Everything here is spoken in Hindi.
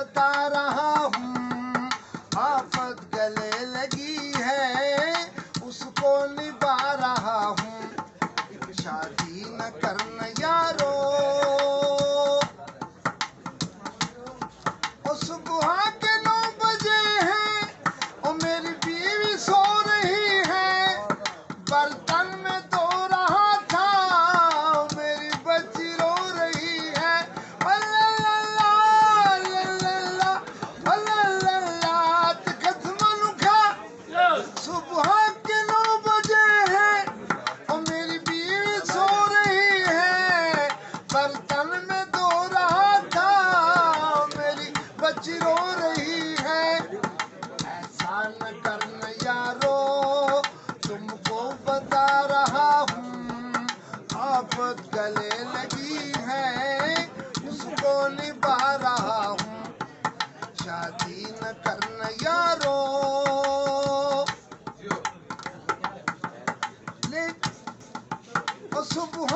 बता रहा हूँ, आफत गले लगी है उसको निभा रहा हूँ। शादी न करना यारो, ओ सुबह के 9 बजे हैं, ओ मेरी बीवी सो रही है, बर्तन में धो रहा था, ओ मेरी बच्ची रो रही है। अल्लाह अल्लाह अल्लाह तकदमनुखा। सुबह के 9 बजे हैं, ओ मेरी बीवी सो रही है, बर्तन में धो रहा था, ओ मेरी बच्ची रो रही है। ऐसा न करना यारो, तुमको बता रहा हूँ, आफत गले लगी है उसको निभा रहा हूँ। शादी न करना यारो। ले ओ सुबह